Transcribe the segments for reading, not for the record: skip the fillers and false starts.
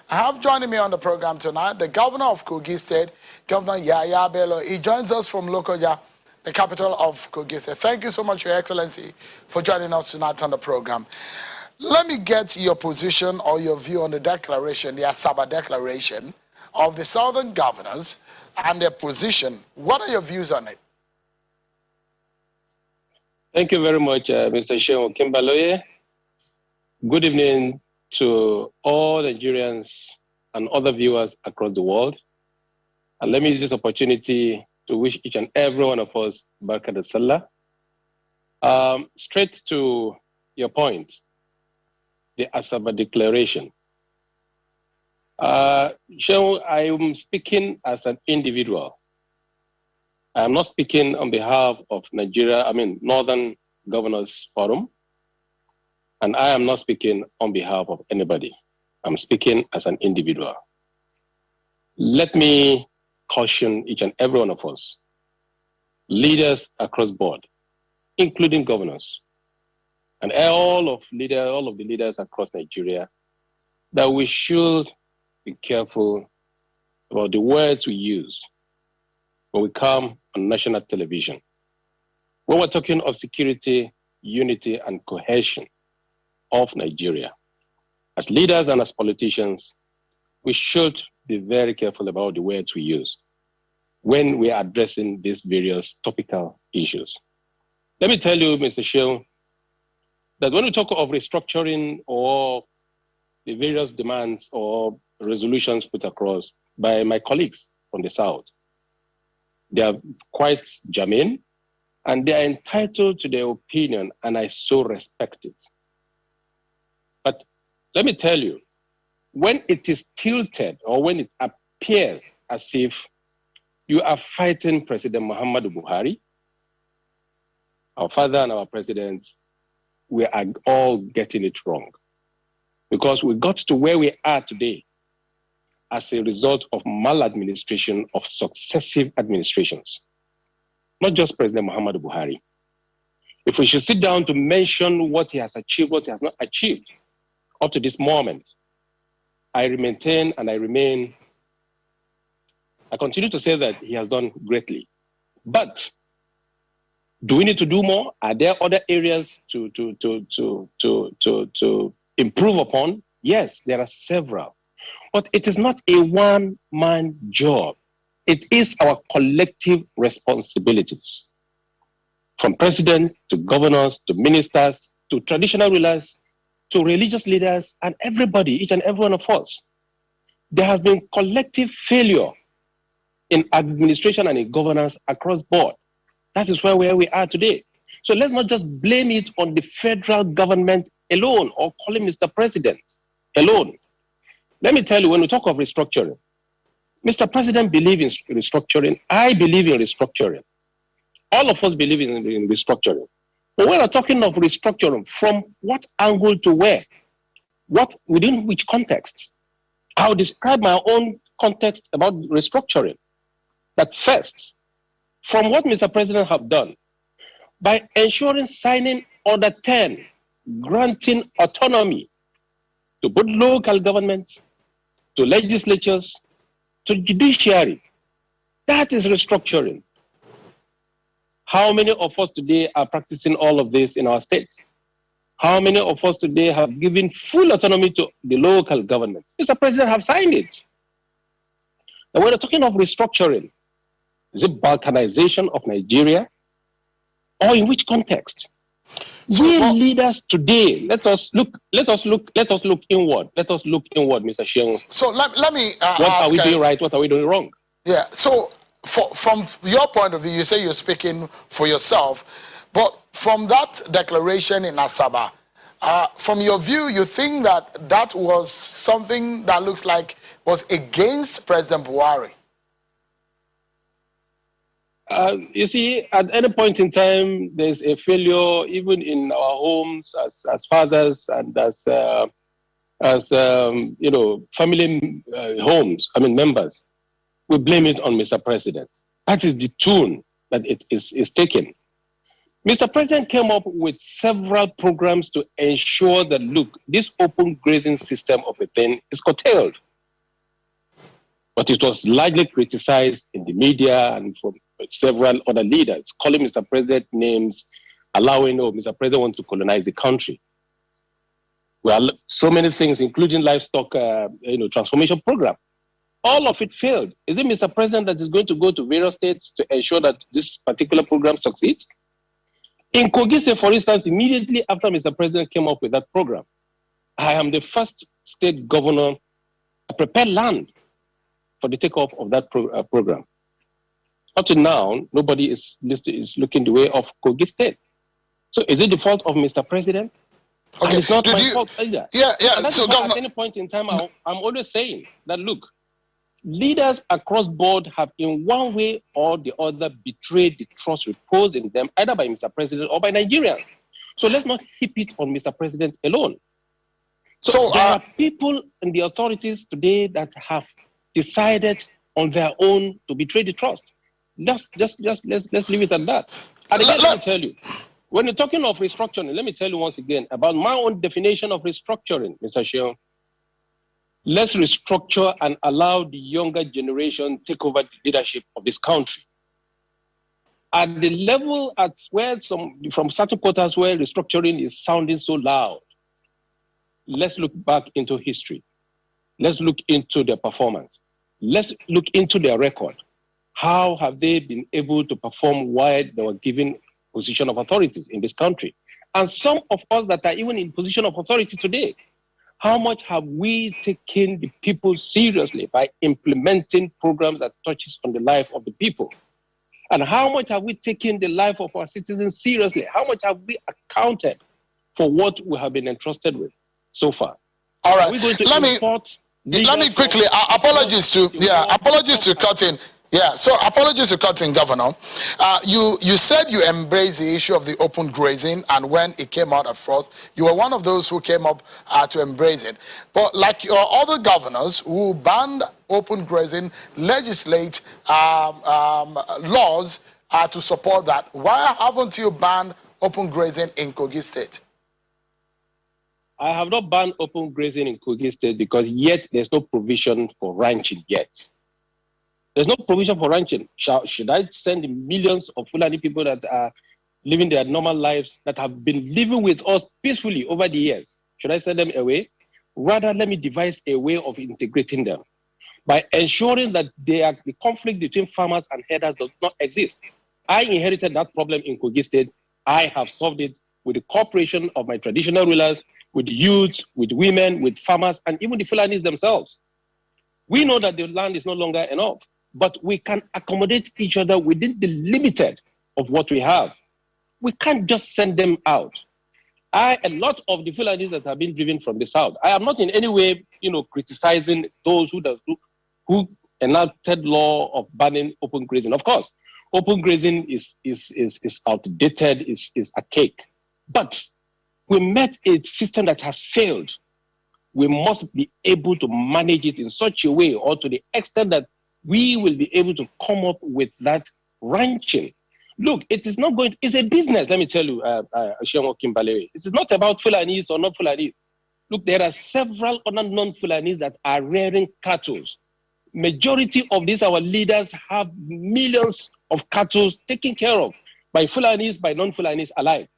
I have joining me on the program tonight the governor of Kogi State, Governor Yaya Bello. He joins us from Lokoja, the capital of Kogi State. Thank you so much, Your Excellency, for joining us tonight on the program. Let me get your position or your view on the declaration, the Asaba Declaration of the Southern Governors and their position. What are your views on it? Thank you very much, Mr. Seun Okin. Good evening to all Nigerians and other viewers across the world. And let me use this opportunity to wish each and every one of us Barkat al-Sallah. Straight to your point, the Asaba Declaration. Seun, I am speaking as an individual. I am not speaking on behalf of Northern Governors Forum, and I am not speaking on behalf of anybody. I'm speaking as an individual. Let me caution each and every one of us, leaders across board, including governors, and all of the leaders across Nigeria, that we should be careful about the words we use when we come on national television. When we're talking of security, unity, and cohesion of Nigeria, as leaders and as politicians, we should be very careful about the words we use when we are addressing these various topical issues. Let me tell you, Mr. Seun, that when we talk of restructuring or the various demands or resolutions put across by my colleagues from the South, they are quite germane and they are entitled to their opinion, and I so respect it. But let me tell you, when it is tilted or when it appears as if you are fighting President Muhammadu Buhari, our father and our president, we are all getting it wrong. Because we got to where we are today as a result of maladministration of successive administrations, not just President Muhammadu Buhari. If we should sit down to mention what he has achieved, what he has not achieved up to this moment, I maintain and I continue to say that he has done greatly. But do we need to do more? Are there other areas to improve upon? Yes, there are several. But it is not a one-man job. It is our collective responsibilities. From president to governors to ministers to traditional rulers to religious leaders and everybody, each and every one of us. There has been collective failure in administration and in governance across board. That is where we are today. So let's not just blame it on the federal government alone or call him Mr. President alone. Let me tell you, when we talk of restructuring, Mr. President believes in restructuring. I believe in restructuring. All of us believe in restructuring. But when we're talking of restructuring, from what angle to where? What, within which context? I'll describe my own context about restructuring. That first, from what Mr. President have done, by ensuring signing Order 10, granting autonomy to both local governments, to legislatures, to judiciary, that is restructuring. How many of us today are practicing all of this in our states? How many of us today have given full autonomy to the local governments? Mr. President have signed it. And when we're talking of restructuring, is it balkanization of Nigeria? Or in which context? So we leaders today, let us look inward. Let us look inward, Mr. Seun. So let me what are we doing right? What are we doing wrong? Yeah. So from your point of view, you say you're speaking for yourself, but from that declaration in Asaba, from your view, you think that that was something that looks like was against President Buhari? You see, at any point in time, there's a failure, even in our homes as fathers and as family homes. Members. We blame it on Mr. President. That is the tune that it is taken. Mr. President came up with several programs to ensure that, look, this open grazing system of a thing is curtailed. But it was largely criticized in the media and from several other leaders, calling Mr. President names, allowing, oh, Mr. President wants to colonize the country. Well, so many things, including livestock transformation program. All of it failed. Is it Mr. President that is going to go to various states to ensure that this particular program succeeds? In Kogi State, for instance, immediately after Mr. President came up with that program, I am the first state governor to prepare land for the takeoff of that program. Up to now, nobody is looking the way of Kogi State. So is it the fault of Mr. President? Okay. And it's not my fault either. Yeah. And that's why at any point in time, I'm always saying that, look, leaders across board have in one way or the other betrayed the trust reposed in them, either by Mr. President or by Nigerians. So let's not heap it on Mr. President alone. So there are people in the authorities today that have decided on their own to betray the trust. Let's leave it at that. And again, let me tell you, when you're talking of restructuring, let me tell you once again about my own definition of restructuring, Mr. Seun. Let's restructure and allow the younger generation take over the leadership of this country. At the level at where from certain quarters where restructuring is sounding so loud, let's look back into history. Let's look into their performance. Let's look into their record. How have they been able to perform while they were given position of authorities in this country? And some of us that are even in position of authority today, how much have we taken the people seriously by implementing programs that touches on the life of the people? And how much have we taken the life of our citizens seriously? How much have we accounted for what we have been entrusted with so far? All right. Are we going to let me quickly, apologies to cut in. Yeah, so apologies to cutting, Governor. You said you embraced the issue of the open grazing, and when it came out at first, you were one of those who came up to embrace it. But like your other governors who banned open grazing, legislate laws to support that, why haven't you banned open grazing in Kogi State? I have not banned open grazing in Kogi State because yet there's no provision for ranching yet. There's no provision for ranching. Should I send the millions of Fulani people that are living their normal lives, that have been living with us peacefully over the years? Should I send them away? Rather, let me devise a way of integrating them by ensuring that the conflict between farmers and herders does not exist. I inherited that problem in Kogi State. I have solved it with the cooperation of my traditional rulers, with the youths, with women, with farmers, and even the Fulanis themselves. We know that the land is no longer enough, but we can accommodate each other within the limited of what we have. We can't just send them out. A lot of the Fulanis that have been driven from the south, I am not in any way, criticizing those who enacted law of banning open grazing. Of course, open grazing is outdated, is archaic. But we met a system that has failed. We must be able to manage it in such a way, or to the extent that we will be able to come up with that ranching. Look, it is not going, it's a business, let me tell you, Seun Okin. It is not about Fulanis or not Fulanis. Look, there are several other non-Fulanis that are rearing cattle. Majority of these, our leaders, have millions of cattle taken care of by Fulanis, by non-Fulanis alike.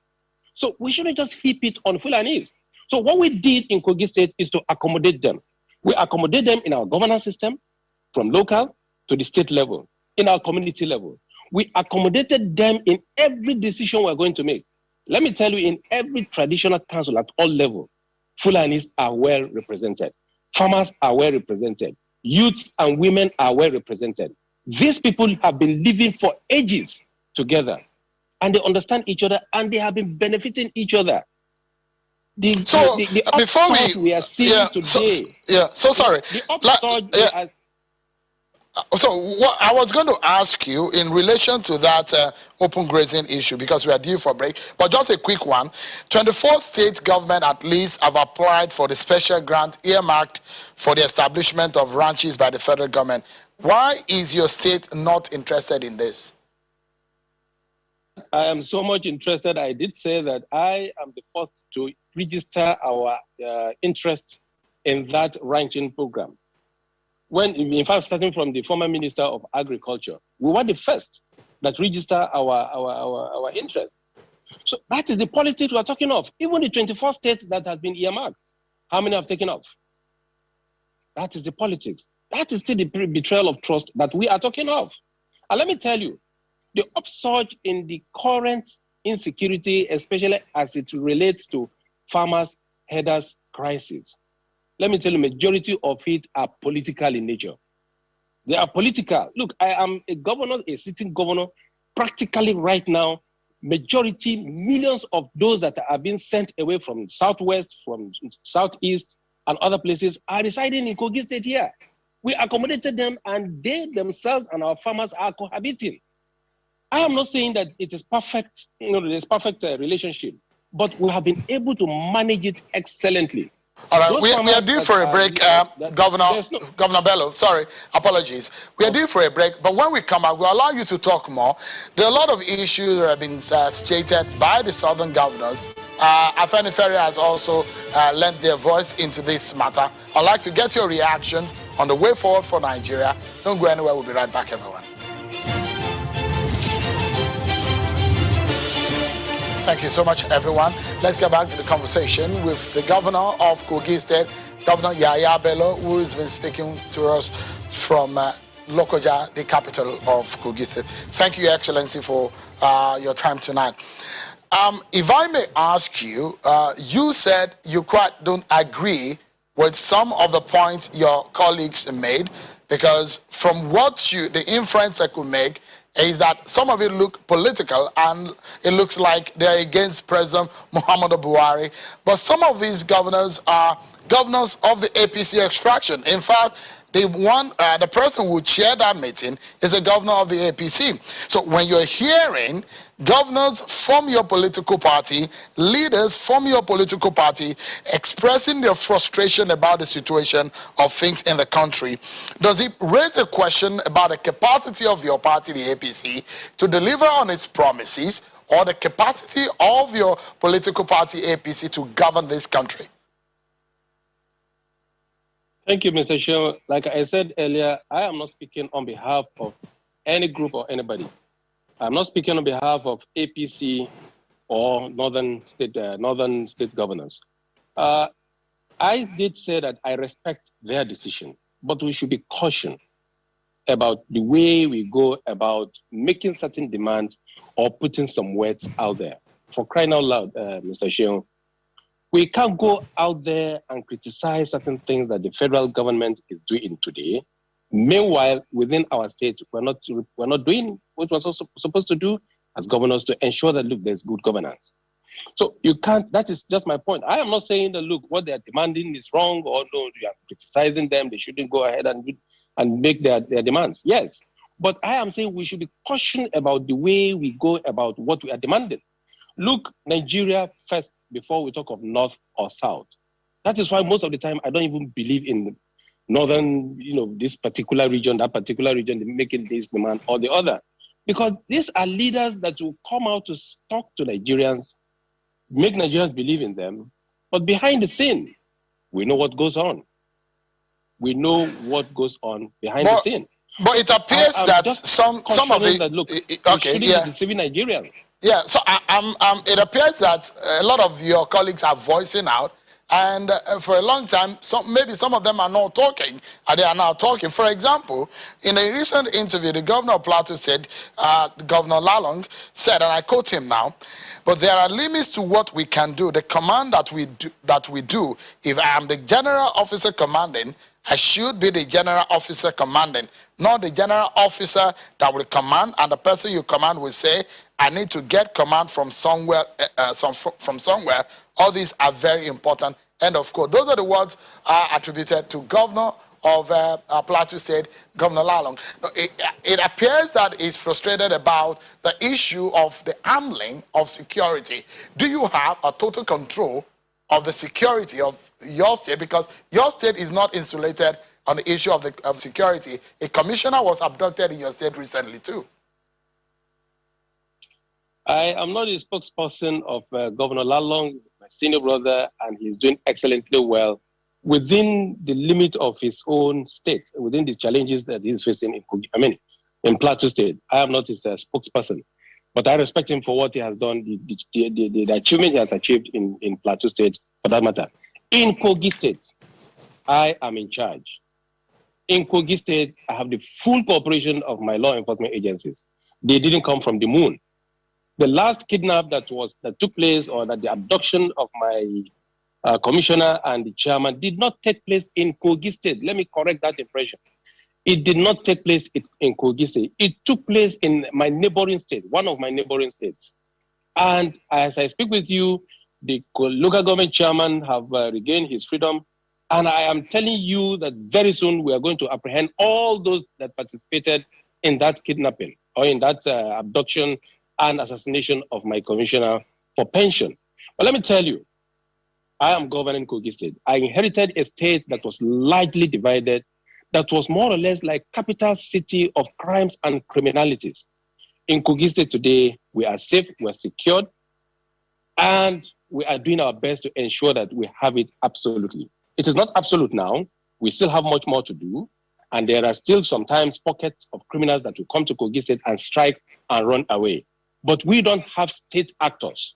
So we shouldn't just heap it on Fulanis. So what we did in Kogi State is to accommodate them. We accommodate them in our governance system, from local to the state level, in our community level. We accommodated them in every decision we're going to make. Let me tell you, in every traditional council at all levels, Fulanis are well represented. Farmers are well represented. Youth and women are well represented. These people have been living for ages together, and they understand each other, and they have been benefiting each other. Before we are seeing today. Sorry. The upsurge So what I was going to ask you in relation to that open grazing issue, because we are due for a break, but just a quick one. 24 state government at least have applied for the special grant earmarked for the establishment of ranches by the federal government. Why is your state not interested in this? I am so much interested. I did say that I am the first to register our interest in that ranching program. when, in fact, starting from the former Minister of Agriculture, we were the first that register our interest. So that is the politics we are talking of. Even the 24 states that have been earmarked, how many have taken off? That is the politics. That is still the betrayal of trust that we are talking of. And let me tell you, the upsurge in the current insecurity, especially as it relates to farmers, headers crisis, let me tell you, majority of it are political in nature. They are political. Look, I am a governor, a sitting governor, practically right now, majority, millions of those that are being sent away from Southwest, from Southeast, and other places are residing in Kogi State here. We accommodated them, and they themselves and our farmers are cohabiting. I am not saying that it is perfect, there's perfect relationship, but we have been able to manage it excellently. All right, we are due for a break, Governor Bello. Sorry, apologies. We are due for a break, but when we come back, we'll allow you to talk more. There are a lot of issues that have been stated by the southern governors. Afenifere has also lent their voice into this matter. I'd like to get your reactions on the way forward for Nigeria. Don't go anywhere. We'll be right back, everyone. Thank you so much, everyone. Let's get back to the conversation with the governor of Kogi State, Governor Yahaya Bello, who has been speaking to us from Lokoja, the capital of Kogi State. Thank you, Your Excellency, for your time tonight. If I may ask you, you said you quite don't agree with some of the points your colleagues made, because from what the inference I could make is that some of it look political and it looks like they're against President Muhammadu Buhari. But some of these governors are governors of the APC extraction. In fact, the person who chaired that meeting is a governor of the APC. So when you're hearing governors from your political party, leaders from your political party expressing their frustration about the situation of things in the country, does it raise a question about the capacity of your party, the APC, to deliver on its promises, or the capacity of your political party, APC, to govern this country? Thank you, Mr. Seun. Like I said earlier, I am not speaking on behalf of any group or anybody. I'm not speaking on behalf of APC or northern state governors. I did say that I respect their decision, but we should be cautious about the way we go about making certain demands or putting some words out there. For crying out loud, Mr. Seun, we can't go out there and criticize certain things that the federal government is doing today. Meanwhile, within our state, we're not doing what we're supposed to do as governors to ensure that, look, there's good governance. So you can't, that is just my point. I am not saying that, look, what they're demanding is wrong, or no, you are criticizing them, they shouldn't go ahead and make their demands. Yes, but I am saying we should be cautious about the way we go about what we are demanding. Look, Nigeria first before we talk of North or South. That is why most of the time I don't even believe in Northern, this particular region, that particular region, making this demand or the other. Because these are leaders that will come out to talk to Nigerians, make Nigerians believe in them. But behind the scene, we know what goes on. We know what goes on behind the scene. But it appears that some of it, that, look, okay, we shouldn't be deceiving Nigerians. Yeah, so it appears that a lot of your colleagues are voicing out, and for a long time, maybe some of them are not talking, and they are now talking. For example, in a recent interview, the governor of Plateau said, Governor Lalong said, and I quote him now, "But there are limits to what we can do. The command that we do, if I am the general officer commanding, I should be the general officer commanding, not the general officer that will command, and the person you command will say, I need to get command from somewhere. All these are very important." End of quote. Those are the words attributed to Governor of Plateau State, Governor Lalong. It appears that he's frustrated about the issue of the handling of security. Do you have a total control of the security of your state? Because your state is not insulated on the issue of security. A commissioner was abducted in your state recently too. I am not a spokesperson of Governor Lalong, my senior brother, and he's doing excellently well within the limit of his own state, within the challenges that he's facing in Plateau State. I am not his spokesperson, but I respect him for what he has done, the achievement he has achieved in Plateau State, for that matter. In Kogi State, I am in charge. In Kogi State, I have the full cooperation of my law enforcement agencies. They didn't come from the moon. The last kidnap that took place, or that the abduction of my commissioner and the chairman, did not take place in Kogi State. Let me correct that impression. It did not take place in Kogi State. It took place in my neighboring state, one of my neighboring states. And as I speak with you, the local government chairman have regained his freedom. And I am telling you that very soon we are going to apprehend all those that participated in that kidnapping or in that abduction and assassination of my commissioner for pension. But let me tell you, I am governing Kogi State. I inherited a state that was largely divided, that was more or less like capital city of crimes and criminalities. In Kogi State today, we are safe, we are secured, and we are doing our best to ensure that we have it absolutely. It is not absolute now. We still have much more to do. And there are still sometimes pockets of criminals that will come to Kogi State and strike and run away. But we don't have state actors.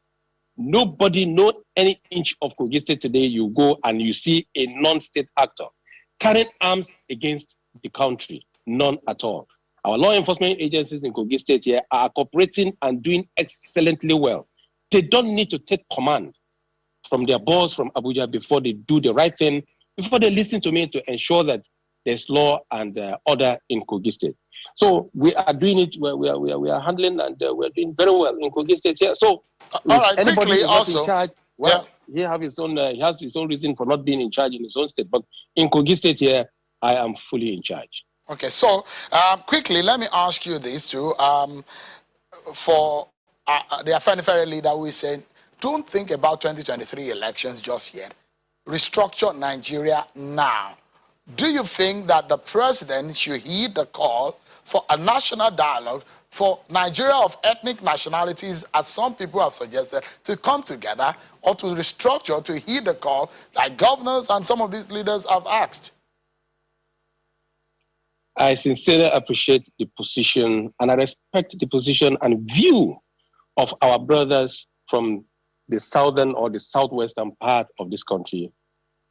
Nobody, no any inch of Kogi State today, you go and you see a non-state actor carrying arms against the country. None at all. Our law enforcement agencies in Kogi State here are cooperating and doing excellently well. They don't need to take command from their boss from Abuja before they do the right thing, before they listen to me to ensure that there's law and order in Kogi State. So we are doing it, we are handling, and we're doing very well in Kogi State here. So all right, anybody quickly is not also, in charge, well, he has his own reason for not being in charge in his own state. But in Kogi State here, I am fully in charge. Okay, so quickly, let me ask you this too. For the Afenifere leader, we say, don't think about 2023 elections just yet. Restructure Nigeria now. Do you think that the president should heed the call for a national dialogue for Nigeria of ethnic nationalities, as some people have suggested, to come together, or to restructure, to heed the call like governors and some of these leaders have asked? I sincerely appreciate the position, and I respect the position and view of our brothers from the southern or the southwestern part of this country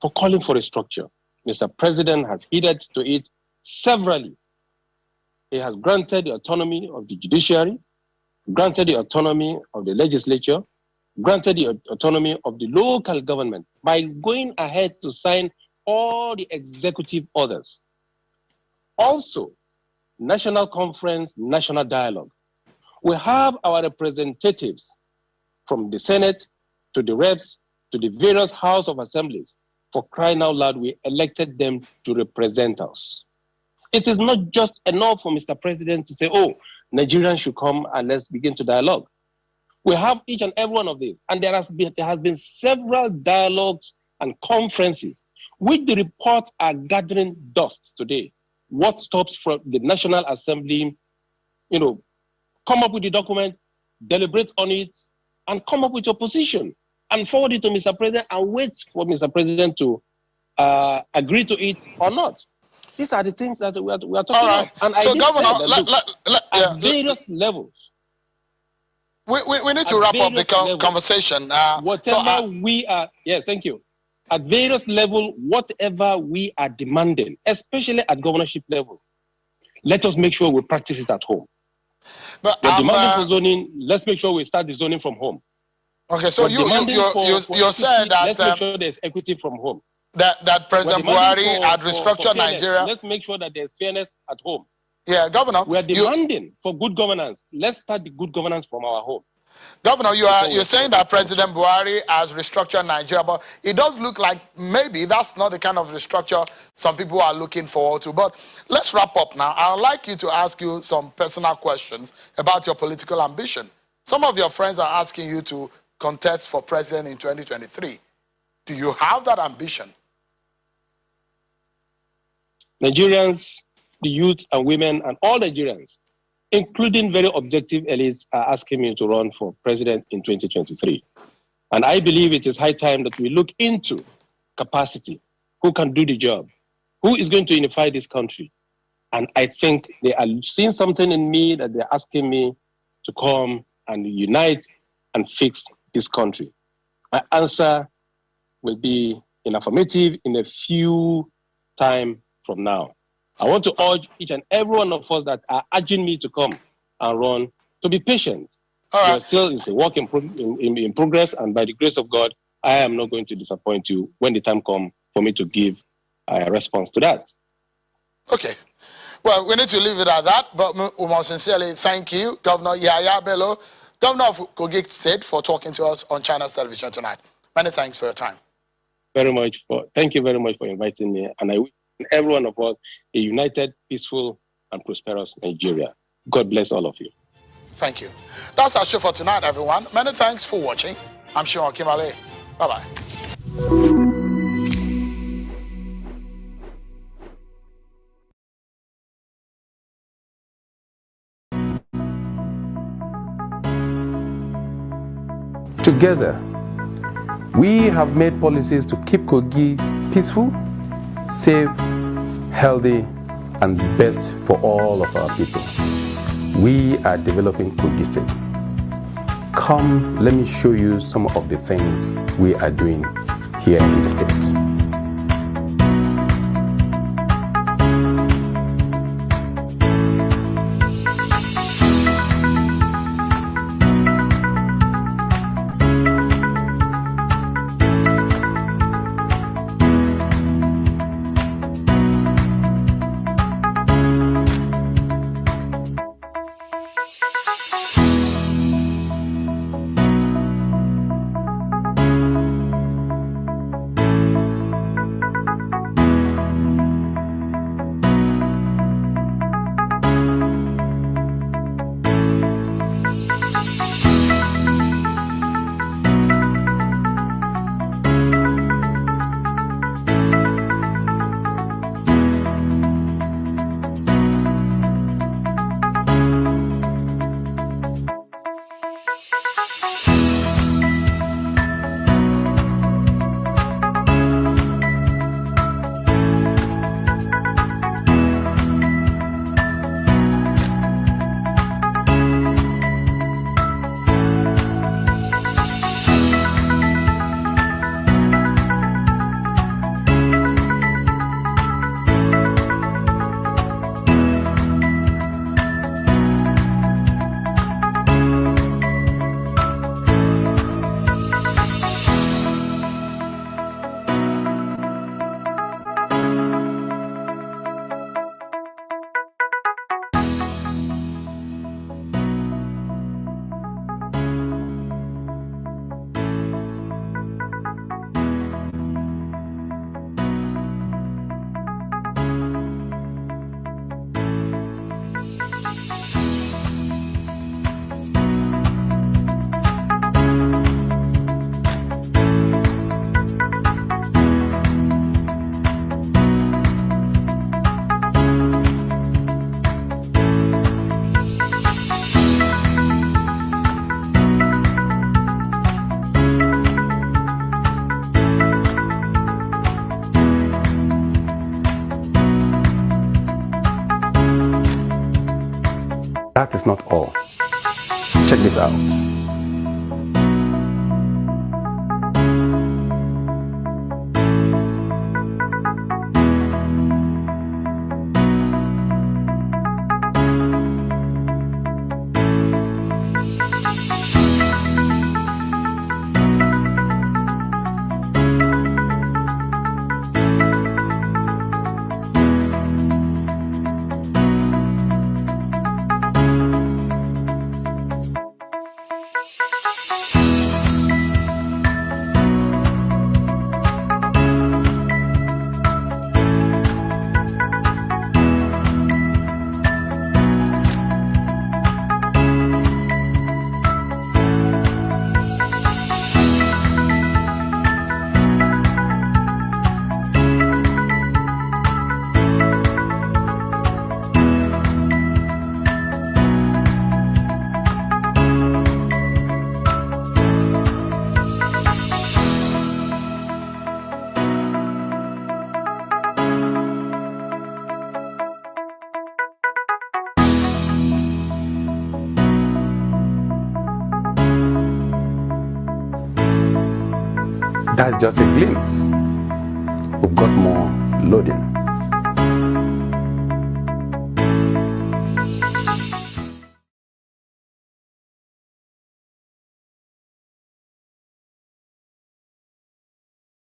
for calling for a structure. Mr. President has heeded to it severally. He has granted the autonomy of the judiciary, granted the autonomy of the legislature, granted the autonomy of the local government by going ahead to sign all the executive orders. Also, national conference, national dialogue. We have our representatives from the Senate to the reps to the various House of Assemblies. For crying out loud, we elected them to represent us. It is not just enough for Mr. President to say, oh, Nigerians should come and let's begin to dialogue. We have each and every one of these. And there has been several dialogues and conferences which the reports are gathering dust today. What stops from the National Assembly, come up with the document, deliberate on it, and come up with your position and forward it to Mr. President and wait for Mr. President to agree to it or not. These are the things that we are talking about. And so, I Governor, at various levels. We need to wrap up the conversation. Whatever we are, yes, thank you. At various levels, whatever we are demanding, especially at governorship level, let us make sure we practice it at home. But we're demanding for zoning, let's make sure we start the zoning from home. Okay, so you said that let's make sure there's equity from home. That President Buhari had restructured Nigeria. Let's make sure that there's fairness at home. Yeah, Governor. We are demanding for good governance. Let's start the good governance from our home. Governor, you're saying that President Buhari has restructured Nigeria, but it does look like maybe that's not the kind of restructure some people are looking forward to. But let's wrap up now. I'd like you to ask you some personal questions about your political ambition. Some of your friends are asking you to contest for president in 2023. Do you have that ambition? Nigerians, the youth and women and all Nigerians, including very objective elites, are asking me to run for president in 2023. And I believe it is high time that we look into capacity. who can do the job, who is going to unify this country. And I think they are seeing something in me that they're asking me to come and unite and fix this country. My answer will be in affirmative in a few time from now. I want to urge each and every one of us that are urging me to come and run to be patient. All right. You're still it's a work in progress, and by the grace of God, I am not going to disappoint you when the time comes for me to give a response to that. Okay. Well, we need to leave it at that, but we must sincerely thank you, Governor Yahaya Bello, Governor of Kogi State, for talking to us on China's television tonight. Many thanks for your time. Thank you very much for inviting me, and I wish every one of us a united, peaceful, and prosperous Nigeria. God bless all of you. Thank you. That's our show for tonight, everyone. Many thanks for watching. I'm Seun Okin. Bye-bye. Together, we have made policies to keep Kogi peaceful, safe, healthy, and best for all of our people. We are developing Kogi State. Come, let me show you some of the things we are doing here in the state. That is not all. Check this out. That's just a glimpse. We've got more loading.